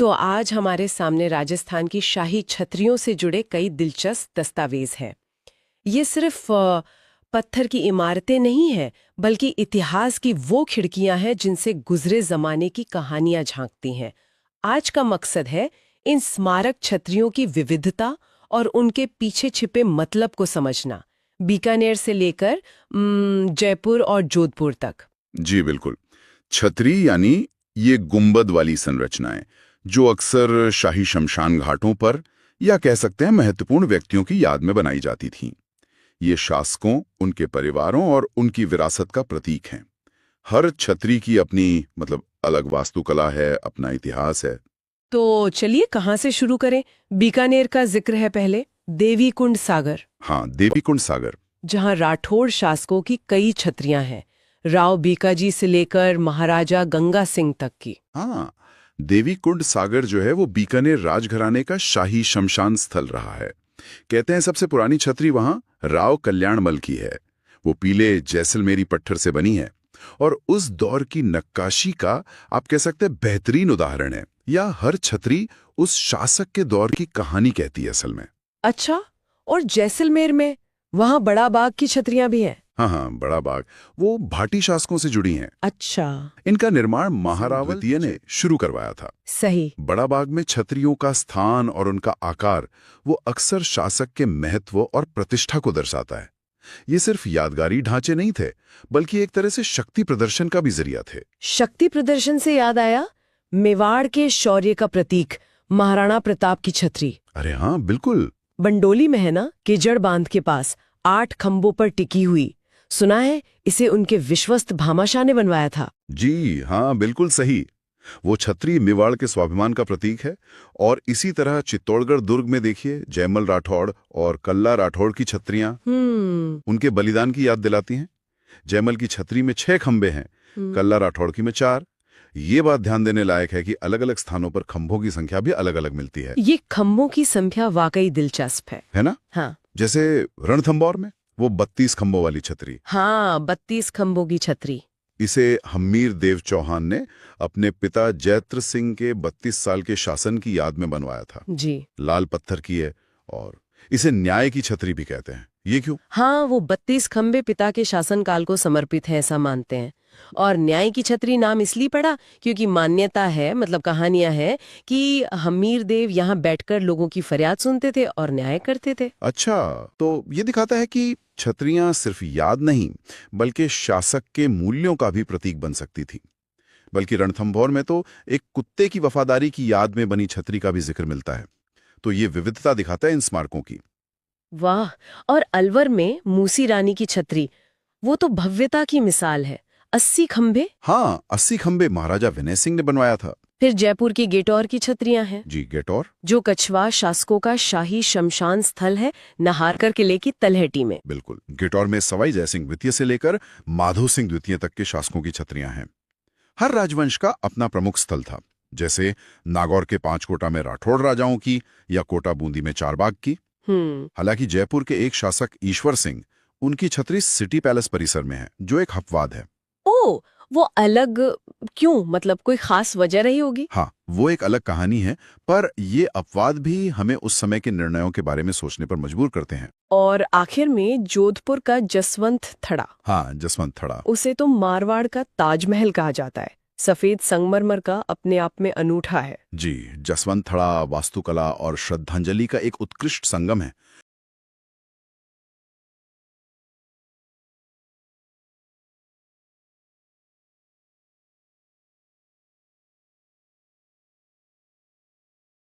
तो आज हमारे सामने राजस्थान की शाही छतरियों से जुड़े कई दिलचस्प दस्तावेज हैं। ये सिर्फ पत्थर की इमारतें नहीं हैं, बल्कि इतिहास की वो खिड़कियां हैं जिनसे गुजरे जमाने की कहानियां झांकती हैं। आज का मकसद है इन स्मारक छतरियों की विविधता और उनके पीछे छिपे मतलब को समझना, बीकानेर से लेकर जयपुर और जोधपुर तक। जी बिल्कुल। छतरी यानी ये गुंबद वाली संरचनाएं जो अक्सर शाही शमशान घाटों पर या कह सकते हैं महत्वपूर्ण व्यक्तियों की याद में बनाई जाती थीं। ये शासकों, उनके परिवारों और उनकी विरासत का प्रतीक हैं। हर छतरी की अपनी अलग वास्तुकला है, अपना इतिहास है। तो चलिए कहाँ से शुरू करें? बीकानेर का जिक्र है पहले, देवीकुंड सागर। हाँ, देवीकुंड सागर, जहाँ राठौड़ शासकों की कई छतरियां हैं, राव बीकाजी से लेकर महाराजा गंगा सिंह तक की। हाँ, देवीकुंड सागर जो है वो बीकानेर राजघराने का शाही शमशान स्थल रहा है। कहते हैं सबसे पुरानी छतरी वहां राव कल्याणमल की है। वो पीले जैसलमेरी पत्थर से बनी है और उस दौर की नक्काशी का आप कह सकते हैं बेहतरीन उदाहरण है। या हर छतरी उस शासक के दौर की कहानी कहती है असल में। अच्छा, और जैसलमेर में वहाँ बड़ा बाग की छतरियां भी हैं? हाँ, बड़ा बाग वो भाटी शासकों से जुड़ी हैं। अच्छा, इनका निर्माण महाराव द्वितीय ने शुरू करवाया था। सही। बड़ा बाग में छतरियों का स्थान और उनका आकार वो अक्सर शासक के महत्व और प्रतिष्ठा को दर्शाता है। ये सिर्फ यादगारी ढांचे नहीं थे, बल्कि एक तरह से शक्ति प्रदर्शन का भी जरिया थे। शक्ति प्रदर्शन से याद आया, मेवाड़ के शौर्य का प्रतीक महाराणा प्रताप की छतरी। अरे हाँ, बिल्कुल। बंडोली में है ना, केजड़ बांध के पास 8 खंभों पर टिकी हुई। सुना है इसे उनके विश्वस्त भामाशाह ने बनवाया था। जी हाँ, बिल्कुल सही। वो छतरी मेवाड़ के स्वाभिमान का प्रतीक है। और इसी तरह चित्तौड़गढ़ दुर्ग में देखिए, जयमल राठौड़ और कल्ला राठौड़ की छतरियां उनके बलिदान की याद दिलाती हैं। जयमल की छतरी में 6 खंभे हैं, कल्ला राठौड़ की में 4। ये बात ध्यान देने लायक है कि अलग अलग स्थानों पर खंभों की संख्या भी अलग अलग मिलती है। ये खंभों की संख्या वाकई दिलचस्प है ना? हाँ। जैसे रणथंभौर में वो 32 खंभों वाली छतरी। हाँ, 32 खंभों की छतरी। इसे हम्मीर देव चौहान ने अपने पिता जैत्र सिंह के 32 साल के शासन की याद में बनवाया था। जी। लाल पत्थर की है और इसे न्याय की छतरी भी कहते हैं। ये क्यों? हाँ, वो 32 खंभे पिता के शासनकाल को समर्पित है, ऐसा मानते हैं। और न्याय की छतरी नाम इसलिए पड़ा क्योंकि मान्यता है, कहानियां है कि हमीर देव यहाँ बैठकर लोगों की फरियाद सुनते थे और न्याय करते थे। अच्छा, तो ये दिखाता है कि छतरियां सिर्फ याद नहीं, बल्कि शासक के मूल्यों का भी प्रतीक बन सकती थी। बल्कि रणथंभौर में तो एक कुत्ते की वफादारी की याद में बनी छतरी का भी जिक्र मिलता है। तो ये विविधता दिखाता है इन स्मारकों की। वाह! और अलवर में मूसी रानी की छतरी, वो तो भव्यता की मिसाल है। 80 खंभे। हाँ, 80 खंभे महाराजा विनय सिंह ने बनवाया था। फिर जयपुर की गेटौर की छतरियां हैं। जी, गेटौर, जो कछवा शासकों का शाही शमशान स्थल है, नाहरकर किले की तलहटी में। बिल्कुल। गेटौर में सवाई जयसिंह द्वितीय से लेकर माधो सिंह द्वितीय तक के शासकों की छतरियां हैं। हर राजवंश का अपना प्रमुख स्थल था। जैसे नागौर के 5 कोटा में राठौड़ राजाओं की या कोटा बूंदी में चारबाग की। हालांकि जयपुर के एक शासक ईश्वर सिंह, उनकी छतरी सिटी पैलेस परिसर में है, जो एक अपवाद है। ओ, वो अलग क्यों? कोई खास वजह रही होगी? हाँ, वो एक अलग कहानी है, पर ये अपवाद भी हमें उस समय के निर्णयों के बारे में सोचने पर मजबूर करते हैं। और आखिर में जोधपुर का जसवंत थड़ा। हाँ, जसवंत थड़ा। उसे तो मारवाड़ का ताजमहल कहा जाता है। सफेद संगमरमर का अपने आप में अनूठा है। जी, जसवंत थड़ा वास्तुकला और श्रद्धांजलि का एक उत्कृष्ट संगम है।